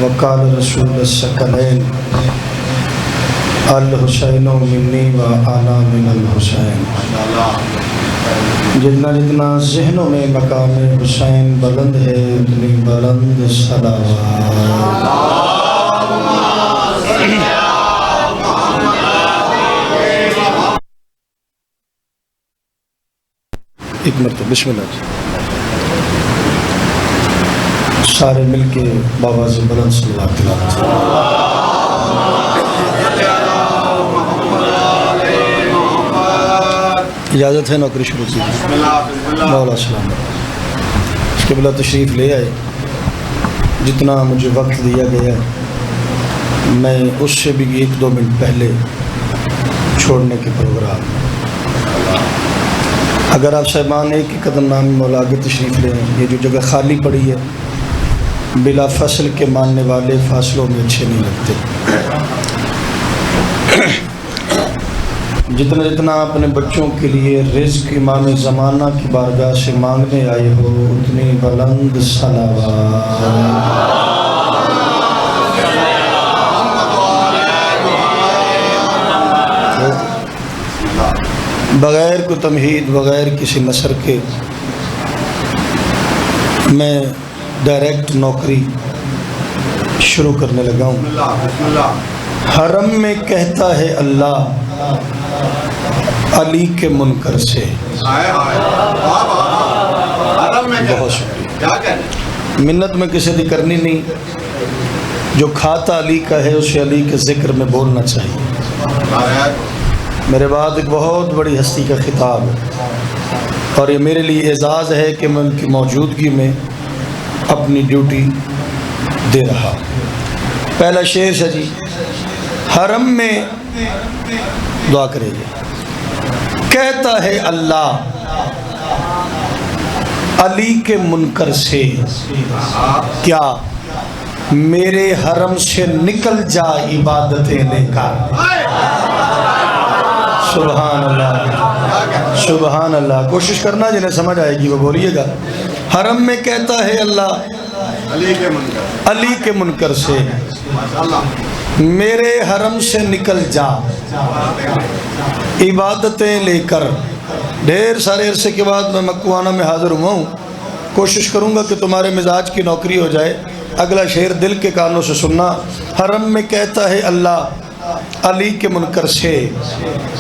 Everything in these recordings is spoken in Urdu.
وقال رسول الثقلین الحسین منی و انا من الحسین۔ جتنا جتنا ذہنوں میں مقام حسین بلند ہے اتنی بلند صلوات۔ ایک مرتبہ بسم اللہ جی، سارے مل کے بآواز بلند صلوات تلاوت۔ اجازت ہے نوکری شروع کی؟ مولا سلام۔ اس کے بلا تشریف لے آئے، جتنا مجھے وقت دیا گیا میں اس سے بھی 1-2 منٹ پہلے چھوڑنے کے پروگرام۔ اگر آپ صاحبان ایک قدم نام مولا آگے تشریف لیں، یہ جو جگہ خالی پڑی ہے بلا فصل کے ماننے والے فاصلوں میں اچھے نہیں لگتے۔ جتنا جتنا اپنے بچوں کے لیے رزق امام زمانہ کی بارگاہ سے مانگنے آئے ہو اتنی بلند صلوات۔ بغیر کوئی تمہید، بغیر کسی نثر کے میں ڈائریکٹ نوکری شروع کرنے لگا ہوں۔ حرم میں کہتا ہے اللہ علی کے منکر سے۔ بہت شکریہ، منت میں کسی دی کرنی نہیں، جو کھاتا علی کا ہے اسے علی کے ذکر میں بولنا چاہیے۔ میرے بعد ایک بہت بڑی ہستی کا خطاب ہے اور یہ میرے لیے اعزاز ہے کہ میں ان کی موجودگی میں اپنی ڈیوٹی دے رہا۔ پہلا شعر ہے جی، حرم میں دعا کرے گی، کہتا ہے اللہ علی کے منکر سے، کیا میرے حرم سے نکل جا عبادتیں لے کر۔ سبحان اللہ، سبحان اللہ۔ کوشش کرنا جنہیں سمجھ آئے گی وہ بولیے گا۔ حرم میں کہتا ہے اللہ علی کے منکر سے، میرے حرم سے نکل جا عبادتیں لے کر۔ ڈھیر سارے عرصے کے بعد میں مکوانہ میں حاضر ہوا ہوں، کوشش کروں گا کہ تمہارے مزاج کی نوکری ہو جائے۔ اگلا شعر دل کے کانوں سے سننا۔ حرم میں کہتا ہے اللہ علی کے منکر سے،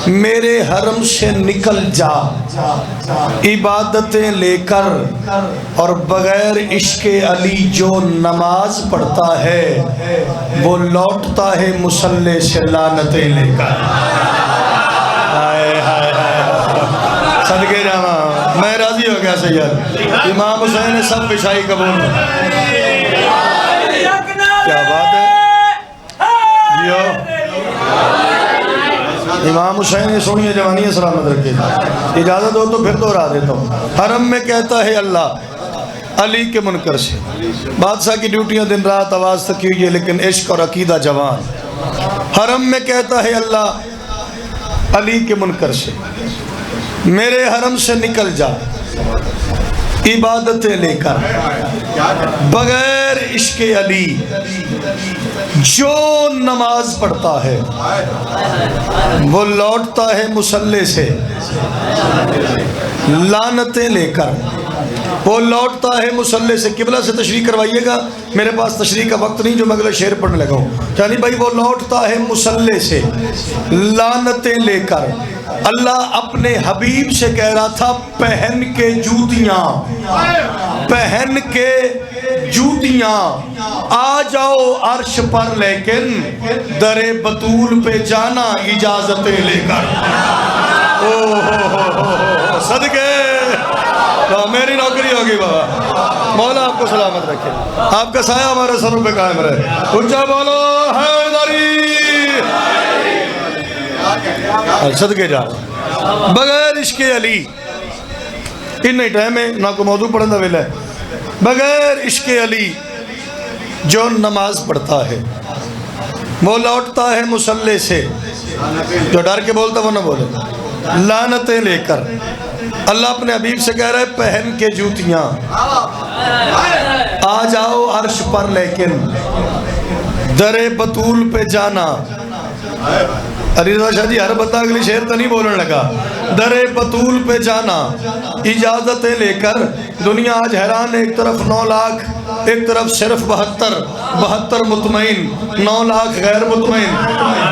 میرے حرم سے نکل جا عبادتیں لے کر، اور بغیر عشق علی جو نماز پڑھتا ہے وہ لوٹتا ہے مصلی سے لعنتیں لے کر۔ صدقے جاواں، میں راضی ہو گیا سید، امام حسین نے سب پشائی قبول۔ کیا بات ہے امام حسین سونی جوانی سلامت رکھے۔ اجازت ہو تو پھر دوہرا دیتا ہوں۔ حرم میں کہتا ہے اللہ علی کے منکر سے، بادشاہ کی ڈیوٹیاں دن رات آواز تک ہوئی ہے لیکن عشق اور عقیدہ جوان۔ حرم میں کہتا ہے اللہ علی کے منکر سے، میرے حرم سے نکل جا عبادتیں لے کر، بغیر عشق علی جو نماز پڑھتا ہے وہ لوٹتا ہے مصلی سے لعنتیں لے کر۔ وہ لوٹتا ہے مصلی سے، قبلہ سے تشریح کروائیے گا، میرے پاس تشریح کا وقت نہیں جو میں اگلا شعر پڑھنے لگا ہوں۔ یعنی بھائی وہ لوٹتا ہے مصلی سے لعنتیں لے کر۔ اللہ اپنے حبیب سے کہہ رہا تھا پہن کے جوتیاں، پہن کے جوتیاں آ جاؤ عرش پر، لیکن در بطول پہ جانا اجازتیں لے کر۔ صدقے میری نوکری ہوگی بابا، مولا آپ کو سلامت رکھے، آپ کا سایہ ہمارے سروں پہ قائم رہے۔ اونچا بولو حیدری۔ صدقے جا، بغیر عشق علی ان نہیں ٹائم ہے نہ کو موضوع پڑھنا ویلا ہے۔ بغیر عشق علی جو نماز پڑھتا ہے وہ لوٹتا ہے مصلی سے، جو ڈر کے بولتا وہ نہ بولے، لعنتیں لے کر۔ اللہ اپنے حبیب سے کہہ رہا ہے پہن کے جوتیاں آ جاؤ عرش پر لیکن در بطول پہ جانا. علی رضا شاہ جی ہر بندہ اگلی شعر تو نہیں بولنے لگا. در بطول پہ جانا اجازتیں لے کر. دنیا آج حیران ہے، ایک طرف 9 لاکھ، ایک طرف صرف 72 مطمئن، 9 لاکھ غیر مطمئن،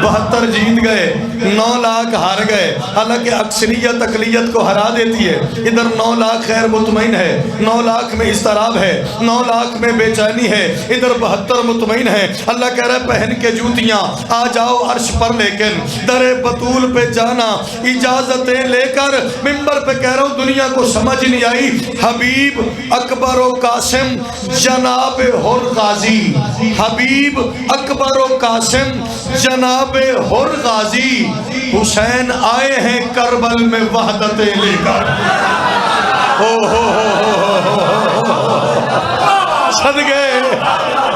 72 جیت گئے، 9 لاکھ ہار گئے. حالانکہ اکثریت اقلیت کو ہرا دیتی ہے. ادھر 9 لاکھ غیر مطمئن ہے، 9 لاکھ میں اضطراب ہے، 9 لاکھ میں بے چینی ہے، ادھر 72 مطمئن ہے. اللہ کہہ رہا ہے پہن کے جوتیاں آ جاؤ عرش پر لیکن در بطول پہ جانا اجازتیں لے کر. ممبر پہ کہہ رہا ہوں دنیا کو سمجھ نہیں آئی. حبیب اکبر و قاسم جناب حر غازی، حبیب اکبر و قاسم جناب حر غازی، حسین آئے ہیں کربل میں وحدتیں لے کر. صدقے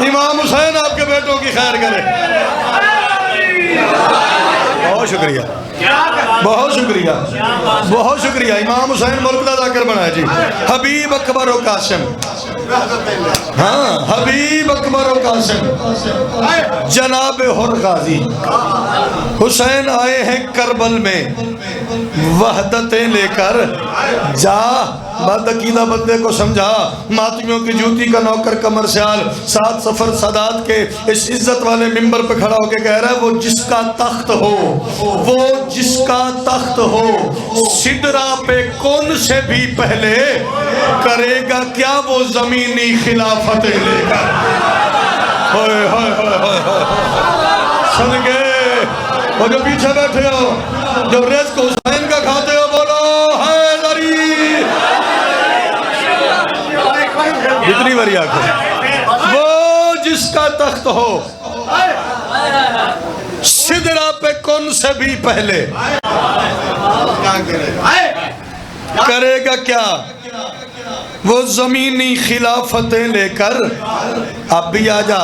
امام حسین آپ کے بیٹوں کی خیر کرے. بہت شکریہ، بہت شکریہ، بہت شکریہ. امام حسین ملک کا ذاکر بنا ہے جی. حبیب اکبر و قاسم، ہاں حبیب اکبر و قاسم جناب حر غازی، حسین آئے ہیں کربل میں وحدتیں لے کر. جا بد عقیدہ بندے کو سمجھا. ماتمیوں کی جوتی کا نوکر قمر سیال 7 سفر سادات کے اس عزت والے ممبر پہ کھڑا ہو کے کہہ رہا ہے وہ جس کا تخت ہو، وہ جس کا تخت ہو، سدرا پہ کون سے بھی پہلے کرے گا کیا وہ زمینی خلافتیں لے کر. ہوئے ہوئے ہوئے ہوئے صدقے. اور جو پیچھے بیٹھے ہو، جو رزق حسین کا کھاتے ہو، بولو حیدری. جتنی باری آنکھیں. وہ جس کا تخت ہو، سدرا پہ کون سے بھی پہلے کرے گا کیا وہ زمینی خلافتیں لے کر. اب بھی آ جا.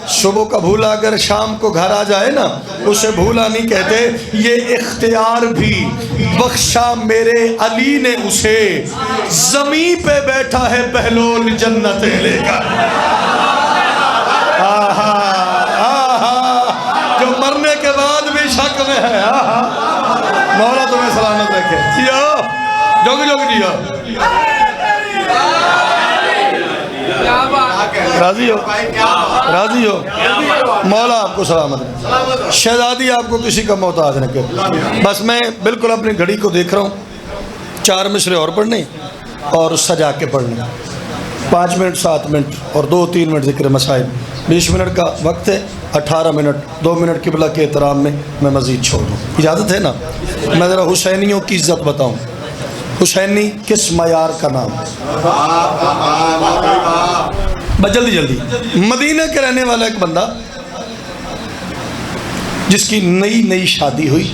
صبح کا بھولا اگر شام کو گھر آ جائے نا، اسے بھولا نہیں کہتے. یہ اختیار بھی بخشا میرے علی نے اسے، زمین پہ بیٹھا ہے بہلول جنتیں لے کر. آہا آہا جو مرنے کے بعد بھی شک میں ہے. آہا مولا تمہیں سلامت رکھے. جیو جوگ جوگ جیو. راضی ہو، راضی ہو. مولا آپ کو سلامت رکھے. شہزادی آپ کو کسی کا محتاج نہ کرے. بس میں بالکل اپنی گھڑی کو دیکھ رہا ہوں. 4 مصرے اور پڑھنے اور سجا کے پڑھنے. 5 منٹ 7 منٹ اور 2-3 منٹ ذکر مسائل. 20 منٹ کا وقت ہے. 18 منٹ 2 منٹ قبلہ کے احترام میں میں مزید چھوڑ دوں. اجازت ہے نا؟ میں ذرا حسینیوں کی عزت بتاؤں. حسینی کس معیار کا نام؟ بس جلدی جلدی. مدینہ کے رہنے والا ایک بندہ جس کی نئی شادی ہوئی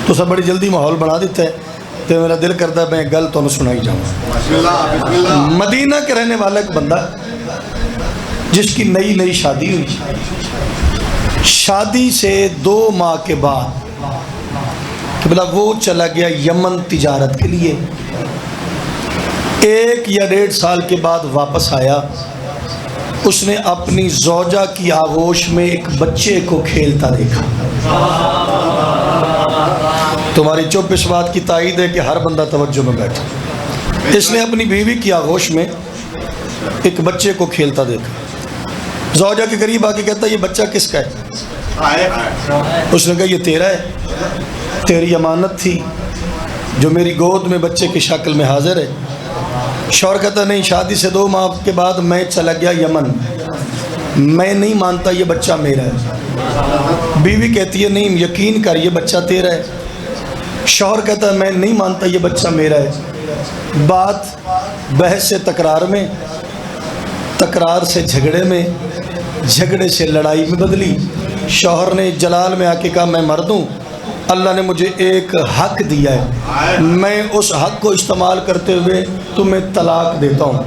تو سب بڑی جلدی ماحول بنا دیتا ہے. تو میرا دل کرتا ہے میں گل تو سنائی جاؤں. مدینہ کے رہنے والا ایک بندہ جس کی نئی شادی ہوئی. شادی سے 2 ماہ کے بعد کہ وہ چلا گیا یمن تجارت کے لیے. 1 یا 1.5 سال کے بعد واپس آیا. اس نے اپنی زوجہ کی آغوش میں ایک بچے کو کھیلتا دیکھا. تمہاری چپ اس بات کی تائید ہے کہ ہر بندہ توجہ میں بیٹھا. اس نے اپنی بیوی کی آغوش میں ایک بچے کو کھیلتا دیکھا. زوجہ کے قریب آ کے کہتا یہ بچہ کس کا ہے؟ اس نے کہا یہ تیرا ہے، تیری امانت تھی جو میری گود میں بچے کی شکل میں حاضر ہے. شوہر کہتا نہیں، شادی سے 2 ماہ کے بعد میں چلا گیا یمن، میں نہیں مانتا یہ بچہ میرا ہے. بیوی کہتی ہے نہیں یقین کر یہ بچہ تیرا ہے. شوہر کہتا ہے میں نہیں مانتا یہ بچہ میرا ہے. بات بحث سے تکرار میں، تکرار سے جھگڑے میں، جھگڑے سے لڑائی میں بدلی. شوہر نے جلال میں آ کے کہا میں مرد ہوں، اللہ نے مجھے ایک حق دیا ہے میں اس حق کو استعمال کرتے ہوئے تمہیں طلاق دیتا ہوں۔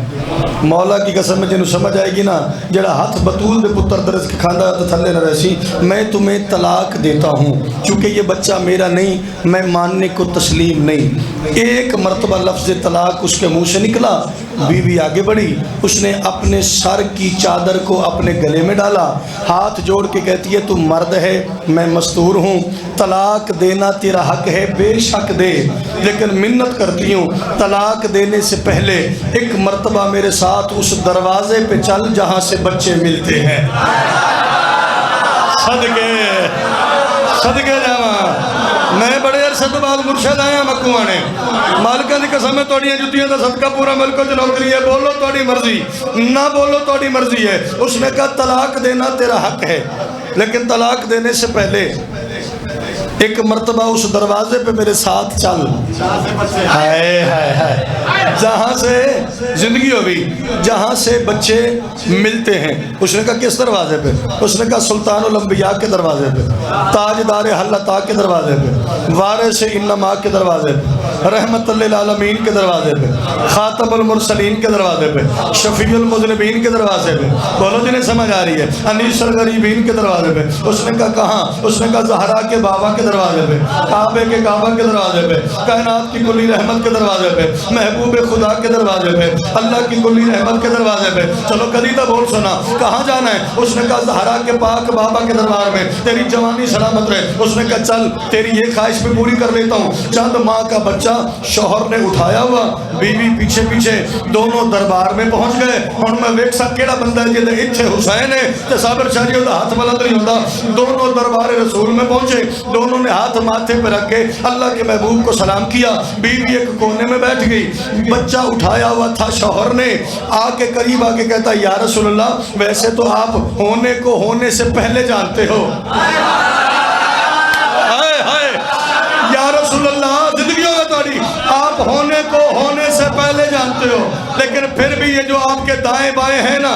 مولا کی قسم میں جنہوں سمجھ آئے گی نا، جڑا ہاتھ بطول دے پتر درس کے کھاندہ تو تھلے نہ رہسی، میں تمہیں طلاق دیتا ہوں چونکہ یہ بچہ میرا نہیں، میں ماننے کو تسلیم نہیں۔ ایک مرتبہ لفظ طلاق اس کے منہ سے نکلا، بیوی آگے بڑھی، اس نے اپنے سر کی چادر کو اپنے گلے میں ڈالا، ہاتھ جوڑ کے کہتی ہے تو مرد ہے، میں مستور ہوں، طلاق دینا تیرا حق ہے، بے شک دے، لیکن منت کرتی ہوں طلاق دینے سے پہلے ایک مرتبہ میرے ساتھ اس دروازے پہ چل جہاں سے بچے ملتے ہیں۔ صدقے جاواں، میں بڑے عرصے تو بعد مرشد آیا مکوانے، مالکہ دی قسم میں توڑیاں جتیاں دا صدقہ پورا ملکوں جو نوکری ہے، بولو توڑی مرضی، نہ بولو توڑی مرضی ہے۔ اس نے کہا طلاق دینا تیرا حق ہے، لیکن طلاق دینے سے پہلے ایک مرتبہ اس دروازے پہ میرے ساتھ چل، جہاں سے زندگی ہوئی، جہاں سے بچے ملتے ہیں۔ اس نے کہا کس دروازے پہ؟ اس نے کہا سلطان الانبیاء کے دروازے پہ، تاجدار حلتا کے دروازے پہ، وارث انما کے دروازے پہ، رحمت للعالمین کے دروازے پہ، خاتم المرسلین کے دروازے پہ، شفیع المذنبین کے دروازے پہ، بولو جنہیں سمجھ آ رہی ہے، انیس الغریبین کے دروازے پہ۔ اس نے کہا کہاں؟ اس نے کہا زہرا کے بابا کے دروازے پہ، کعبے کے کعبہ کے دروازے پہ، کائنات کی کلی رحمت کے دروازے پہ، محبوب خدا کے دروازے پہ، اللہ کی کلی رحمت کے دروازے پہ۔ چلو کدی تو بول سنا، کہاں جانا ہے؟ اس نے کہا زہرا کے پاک بابا کے دربار میں، تیری جوانی سلامت رہے۔ اس نے کہا چل تیری یہ خواہش بھی پوری کر لیتا ہوں۔ چند ماہ کا بچہ شوہر نے اٹھایا ہوا، بیوی پیچھے پیچھے، دونوں دربار میں پہنچ گئے۔ اور میں ویک سا کیڑا بندہ ہے جیدے اتھے حسین ہے تے صابر شاہ جی ہاتھ بلند نہیں ہوتا۔ دونوں دربار رسول میں پہنچے، دونوں نے ہاتھ ماتھے پہ رکھ کے اللہ کے محبوب کو سلام کیا۔ بیوی ایک کونے میں بیٹھ گئی، بچہ اٹھایا ہوا تھا، شوہر نے آ کے قریب آ کے کہتا یا رسول اللہ ویسے تو آپ ہونے کو ہونے سے پہلے جانتے ہو۔ یا رسول اللہ زندگی ہوگا تاری، آپ ہونے کو ہونے سے پہلے جانتے ہو، لیکن پھر بھی یہ جو آپ کے دائیں بائیں ہیں نا،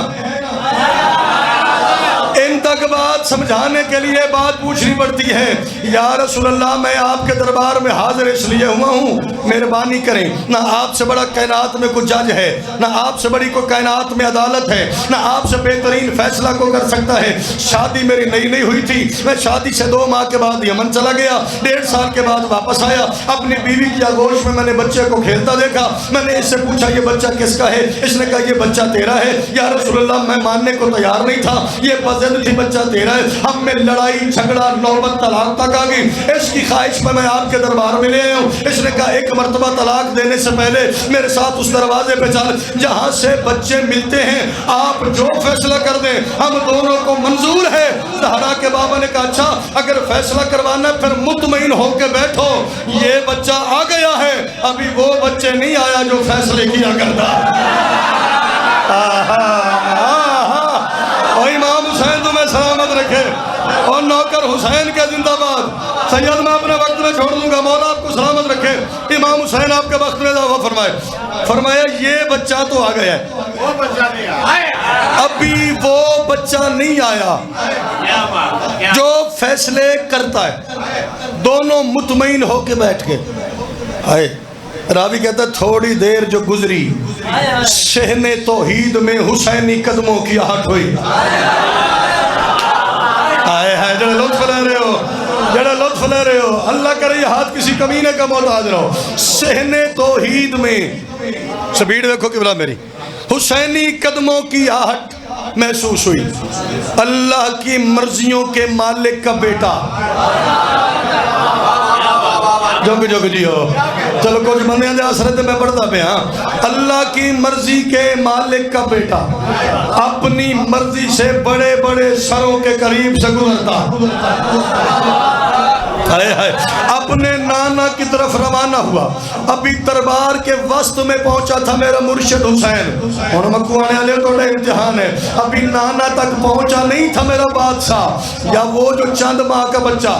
ان تک بات سمجھانے کے لیے بات پوچھنی پڑتی ہے۔ یا رسول اللہ میں آپ کے دربار میں حاضر اس لیے ہوا ہوں، مہربانی کریں، نہ آپ سے بڑا کائنات میں کوئی جج ہے، نہ آپ سے بڑی کوئی کائنات میں عدالت ہے، نہ آپ سے بہترین فیصلہ کو کر سکتا ہے۔ شادی میری نئی نہیں ہوئی تھی، میں شادی سے 2 ماہ کے بعد یمن چلا گیا، 1.5 سال کے بعد واپس آیا، اپنی بیوی کی آغوش میں نے بچے کو کھیلتا دیکھا۔ میں نے اس سے پوچھا یہ بچہ کس کا ہے؟ اس نے کہا یہ بچہ تیرا ہے۔ یا رسول اللہ میں ماننے کو تیار نہیں تھا، یہ بزد تھی بچہ تیرا ہے۔ ہم میں لڑائی جھگڑا نوبت طلاق تک آ گئی، اس کی خواہش میں آپ کے دربار میں لے آیا ہوں۔ اس نے کہا ایک مرتبہ طلاق دینے سے پہلے میرے ساتھ اس دروازے پہ چل جہاں سے بچے ملتے ہیں، آپ جو فیصلہ کر دیں ہم دونوں کو منظور ہے۔ زہرا کے بابا نے کہا اچھا اگر فیصلہ کروانا ہے پھر مطمئن ہو کے بیٹھو، یہ بچہ آ گیا ہے، ابھی وہ بچے نہیں آیا جو فیصلے کیا کرتا۔ اور امام حسین تمہیں سلامت رکھے، اور نوکر حسین کے زندہ باد۔ سید میں اپنے وقت میں چھوڑ دوں گا، مولا آپ کو سلامت رکھے، امام حسین آپ کے وقت میں اضافہ فرمائے۔ فرمایا یہ بچہ تو آ گیا ہے، وہ بچہ نہیں آیا، ابھی وہ بچہ نہیں آیا جو فیصلے کرتا ہے۔ دونوں مطمئن ہو کے بیٹھ گئے۔ آئے راوی کہتا ہے تھوڑی دیر جو گزری، شہن توحید میں حسینی قدموں کی آہٹ ہوئی۔ آئے ہے جڑے لطف لے رہے ہو، جڑے لطف لے رہے ہو، اللہ کرے یہ ہاتھ کسی کمینے کا محتاج رہو۔ شہن توحید میں سپیڈ دیکھو قبلہ میری، حسینی قدموں کی آہٹ محسوس ہوئی۔ اللہ کی مرضیوں کے مالک کا بیٹا، جو جی ہو چلو کچھ بندیاں دے اثرت میں پڑھتا پہ ہاں، اللہ کی مرضی کے مالک کا بیٹا اپنی مرضی سے بڑے بڑے سروں کے قریب سے گزرتا، اپنے نانا کی طرف روانہ ہوا۔ ابھی دربار کے وسط میں پہنچا تھا میرا مرشد حسین، اور مکوانے والے توڑے امتحان ہے، ابھی نانا تک پہنچا نہیں تھا میرا بادشاہ، یا وہ جو چند ماہ کا بچہ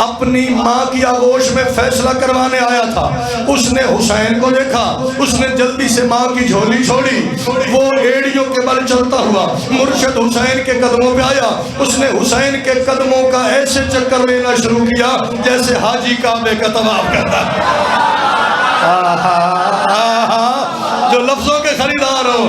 اپنی ماں کی آغوش میں فیصلہ کروانے آیا تھا، اس نے حسین کو دیکھا، اس نے جلدی سے ماں کی جھولی چھوڑی، وہ ایڑیوں کے بل چلتا ہوا مرشد حسین کے قدموں پہ آیا۔ اس نے حسین کے قدموں کا ایسے چکر لینا شروع کیا جیسے حاجی کعبے کا طواف کرتا ہے۔ جو لفظوں کے خریدار ہو،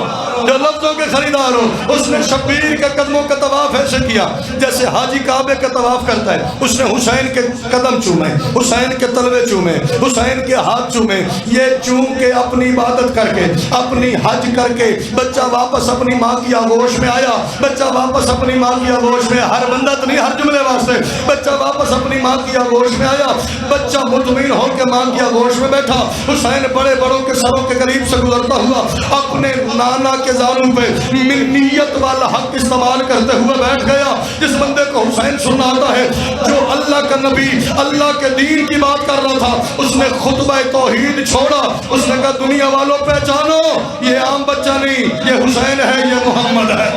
جو لفظوں کے خریدار ہو، اس نے شبیر کے قدموں کا طواف ایسے کیا جیسے حاجی کعبے کا طواف کرتا ہے۔ اس نے حسین کے قدم چومے، حسین کے تلوے چومے، حسین کے ہاتھ چومے۔ یہ چوم کے اپنی عبادت کر کے، اپنی حج کر کے بچہ واپس اپنی ماں کی آغوش میں آیا، بچہ واپس اپنی ماں کی آغوش میں، ہر بندہ تو نہیں، ہر جملے واسطے، بچہ واپس اپنی ماں کی آغوش میں آیا، بچہ مطمئن ہو کے ماں کی آغوش میں بیٹھا۔ حسین بڑے بڑوں کے سروں کے قریب سے گزرتا ہوا اپنے نانا کے زانوں پہ منیت والا حق استعمال کرتے ہوئے بیٹھ گیا۔ جس بندے کو حسین سننا آتا ہے، جو اللہ کا نبی، اللہ کے دین کی بات کر رہا تھا، اس نے خطبہ توحید چھوڑا۔ اس نے کہا دنیا والوں پہچانو، یہ عام بچہ نہیں، یہ حسین ہے، یہ محمد ہے۔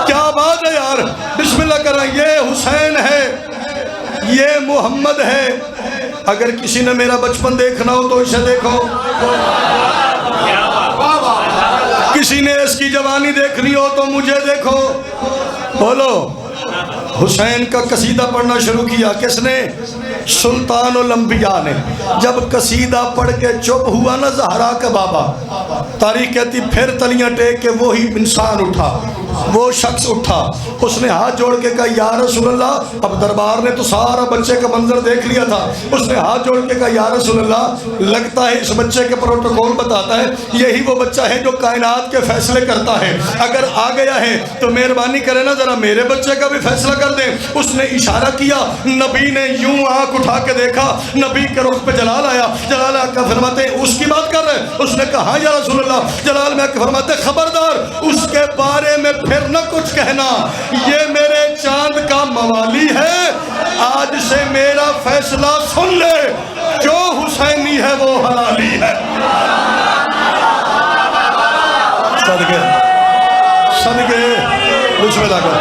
کیا بات ہے یار، بسم اللہ کریں، یہ حسین ہے، یہ محمد ہے۔ اگر کسی نے میرا بچپن دیکھنا ہو تو اسے دیکھو، کسی نے اس کی جوانی دیکھنی ہو تو مجھے دیکھو۔ بولو، حسین کا قصیدہ پڑھنا شروع کیا کس نے؟ سلطان الانبیاء نے۔ جب قصیدہ پڑھ کے چپ ہوا نا زہرا کا بابا، تاریخ کہتی پھر تلیاں ٹیک کے وہی انسان اٹھا، وہ شخص اٹھا، اس نے ہاتھ جوڑ کے کہا یا رسول اللہ۔ اب دربار نے تو سارا بچے کا منظر دیکھ لیا تھا، اس نے ہاتھ جوڑ کے کہا یا رسول اللہ، لگتا ہے اس بچے کے پروٹوکول بتاتا ہے یہی وہ بچہ ہے جو کائنات کے فیصلے کرتا ہے، اگر آ گیا ہے تو مہربانی کرے نا ذرا میرے بچے کا بھی فیصلہ کر دیں۔ اس نے اشارہ کیا، نبی نے یوں آنکھ اٹھا کے دیکھا، نبی کے رخ پہ جلال آیا، جلال آ کے فرماتے ہیں اس کی بات کر رہے؟ اس نے کہا ہاں یا رسول اللہ۔ جلال میں آ کے فرماتے ہیں خبردار اس کے بارے میں پھر نہ کچھ کہنا، یہ میرے چاند کا موالی ہے، آج سے میرا فیصلہ سن لے، جو حسینی ہے وہ حلالی ہے۔ صدقے صدقے بسم اللہ کر،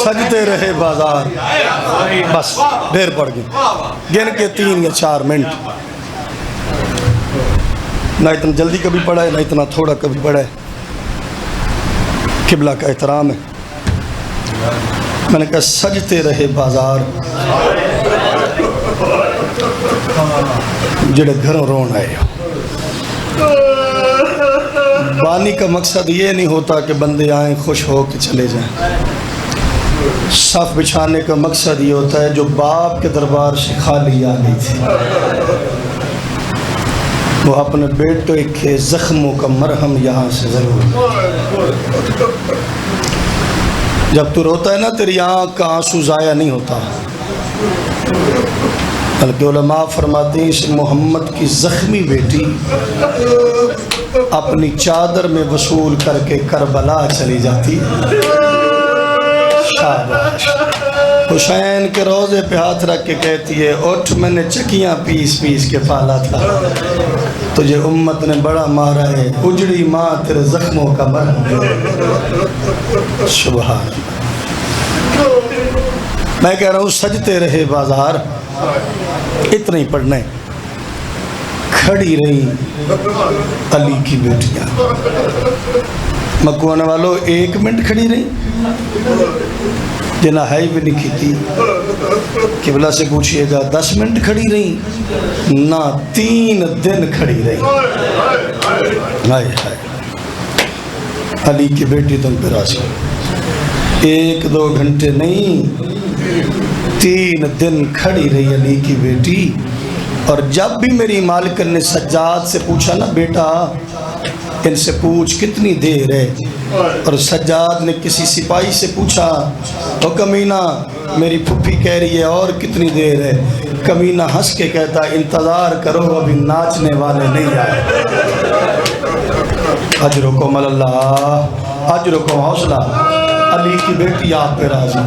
سجتے رہے بازار۔ بس دیر پڑ گئی، گن کے 3 یا 4 منٹ، نہ اتنا جلدی کبھی پڑھا ہے نہ اتنا تھوڑا کبھی پڑھا ہے۔ قبلہ کا احترام ہے۔ میں نے کہا سجتے رہے بازار، جڑے گھروں رون آئے ہو۔ بانی کا مقصد یہ نہیں ہوتا کہ بندے آئیں خوش ہو کے چلے جائیں، صف بچھانے کا مقصد یہ ہوتا ہے جو باپ کے دربار سے خالی آ گئی تھی وہ اپنے بیٹے کے زخموں کا مرہم یہاں سے ضرور۔ جب تو روتا ہے نا تیری آنکھ کا آنسو ضائع نہیں ہوتا، بلکہ علماء فرماتے ہیں اس محمد کی زخمی بیٹی اپنی چادر میں وصول کر کے کربلا چلی جاتی۔ شاباش۔ حسین کے روزے پہ ہاتھ رکھ کے کہتی ہے اٹھ، میں نے چکیاں پیس پیس کے پالا تھا، تجھے امت نے بڑا مارا ہے، اجڑی ماں تیرے زخموں کا مرہم۔ سبحان اللہ۔ میں کہہ رہا ہوں سجتے رہے بازار، اتنا ہی پڑھنا ہے۔ کھڑی رہی علی کی بیٹیاں، مکہ آنے والوں 1 منٹ کھڑی رہی، جنہ ہائی بھی نہیں کھیتی۔ قبلہ سے پوچھئے گا 10 منٹ کھڑی رہی، نہ 3 دن کھڑی رہی۔ ہائے ہائے، علی کی بیٹی تم پہ راضی، 1-2 گھنٹے نہیں 3 دن کھڑی رہی علی کی بیٹی۔ اور جب بھی میری مالکن نے سجاد سے پوچھا نا بیٹا ان سے پوچھ کتنی دیر ہے، اور سجاد نے کسی سپاہی سے پوچھا او کمینہ میری پھپھی کہہ رہی ہے اور کتنی دیر ہے، کمینہ ہنس کے کہتا انتظار کرو ابھی ناچنے والے نہیں آئے۔ اجرکم اللہ، اجرکم حوصلہ، علی کی بیٹی آپ پہ راضی۔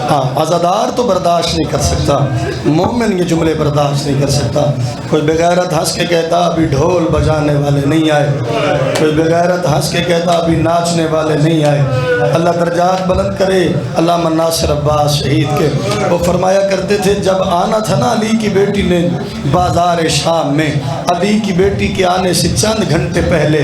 ہاں عزادار تو برداشت نہیں کر سکتا، مومن یہ جملے برداشت نہیں کر سکتا۔ کوئی بغیرت ہنس کے کہتا ابھی ڈھول بجانے والے نہیں آئے، کوئی بغیرت ہنس کے کہتا ابھی ناچنے والے نہیں آئے۔ اللہ درجات بلند کرے علامہ ناصر عباس شہید کے، وہ فرمایا کرتے تھے جب آنا تھا نا علی کی بیٹی نے بازار شام میں، علی کی بیٹی کے آنے سے چند گھنٹے پہلے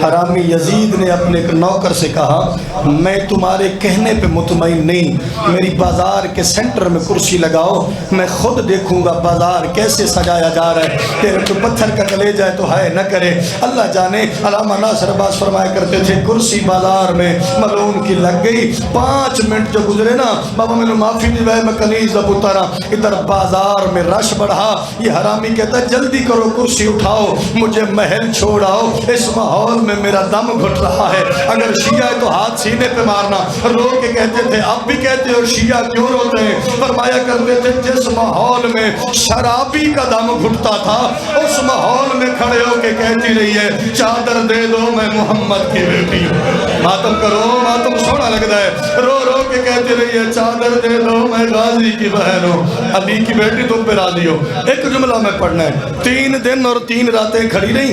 حرامی یزید نے اپنے ایک نوکر سے کہا میں تمہارے کہنے کہنے پہ مطمئن نہیں، میری بازار کے سینٹر میں کرسی لگاؤ، میں خود دیکھوں گا بازار کیسے سجایا جا رہا ہے، تیرے تو پتھر کا کلیجہ ہے تو ہے نہ کرے۔ اللہ جانے علامہ ناصر عباس فرمایا کرتے تھے کرسی بازار میں ملعون کی لگ گئی، 5 منٹ جو گزرے نا بابا میں نے معافی دی میں کنیز اب اترا، ادھر بازار میں رش بڑھا، یہ حرامی کہتا ہے جلدی کرو کرسی اٹھاؤ مجھے محل چھوڑاؤ، اس ماحول میں میرا دم گھٹ رہا ہے۔ اگر شیعہ ہے تو ہاتھ سینے پہ مارنا۔ رو کے کہتے تھے اب بھی کہتے ہو شیعہ کیوں روتے ہیں؟ فرمایا کرتے تھے جس ماحول میں شرابی کا دم گھٹتا تھا اس ماحول میں کھڑے ہو کے کہتی رہی ہے چادر دے دو میں محمد کی بیٹی ہوں۔ ماتم کرو، ماتم سونا لگتا ہے، رو رو کے کہتی رہی ہے چادر دے دو میں غازی کی بہن ہوں، علی کی بیٹی تم پہ راضی ہو۔ ایک جملہ میں پڑھنا ہے، 3 دن اور 3 راتیں کھڑی رہی،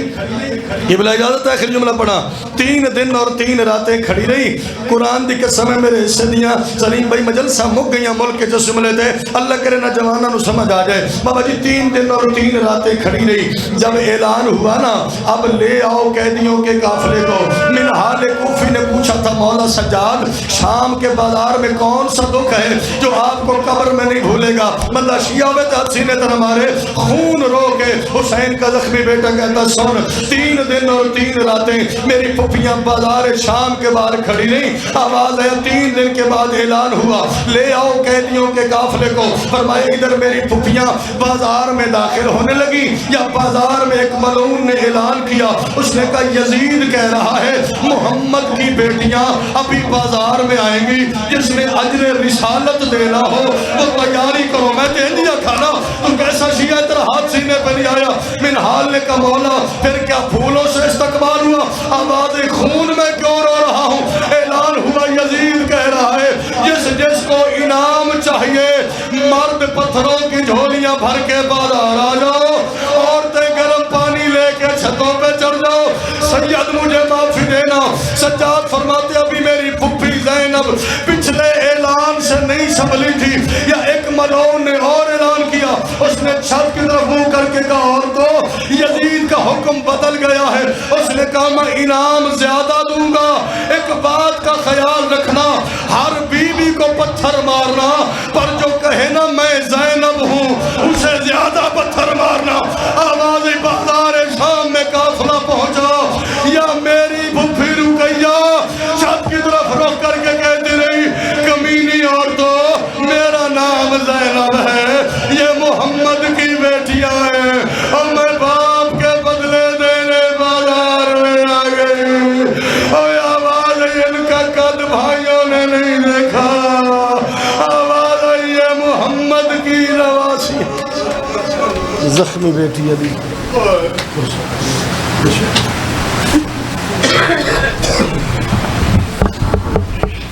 یہ بلا اجازت ہے آخر جملہ پڑھا، 3 دن اور 3 راتیں کھڑی رہی، قرآن دی قسم ہے میرے حصے دیاں سلیم بھائی مجلسہ مک گئیاں ملک کے جس جملے تھے اللہ کرے نہ جوانہ نو سمجھ آ جائے۔ بابا جی 3 دن اور 3 راتیں کھڑی رہی، جب اعلان ہوا نا اب لے آؤ قیدیوں کے قافلے کو، منہال کوفی نے پوچھا تھا مولا سجاد شام کے بازار میں کون سا دکھ ہے جو آپ کو قبر میں نہیں بھولے گا؟ مطلب شیعہ میں تو سینے تر ہمارے خون رو کے حسین کا زخمی بیٹا کہتا سن 3 دن اور 3 راتیں میری پھپھیاں بازار شام کے باہر کھڑی نہیں، آواز ہے 3 دن کے بعد اعلان ہوا لے آؤ قیدیوں کے قافلے کو۔ فرمایا ادھر میری پھپھیاں بازار میں داخل ہونے لگی یا بازار میں ایک ملعون نے اعلان کیا، اس نے کہا یزید کہہ رہا ہے محمد کی بیٹیاں ابھی بازار میں آئیں گی، جس نے اجر رسالت دینا ہو وہ تیاری کرو، میں دے دیا کھانا، تو کیسا شیعہ تیرا ہاتھ سینے پہ نہیں آیا؟ منہال نے کہا مولا پھر کیا پھولوں سے استقبال ہوا؟ آواز خون میں کیوں رو رہا ہوں؟ اعلان ہوا یزید کہہ رہا ہے جس کو انعام چاہیے مرد پتھروں کی جھولیاں بھر کے بازار آ جاؤ، عورتیں گرم پانی لے کے چھتوں پہ چڑھ جاؤ، سید مجھے معافی دینا۔ سجاد فرماتے ابھی میری پھپھی زینب پچھلے اعلان سے نہیں سنبھلی تھی یا ایک ملعون نے اور اعلان کیا، اس نے چھت کی طرف منہ کر کے کہا عورتوں یزید کا حکم بدل گیا ہے، اس نے کہا میں انعام زیادہ دوں گا، ایک بات کا خیال رکھنا ہر بیوی کو پتھر مارنا پر جو کہے نا میں زینب ہوں اسے زیادہ پتھر مارنا۔ آواز بازار شام میں قافلہ پہنچا یا میری پھپھی رکیہ چھت کی طرف رخ کر کے کہتی رہی کمینی عورتوں میرا نام زینب ہے، یہ محمد کی بیٹیاں ہیں اور میں باپ کے بدلے دینے بازار میں آ گئی، اور آواز ان کا قد بھائیوں نے نہیں دیکھا، آواز یہ محمد کی نواسی زخمی بیٹی ابھی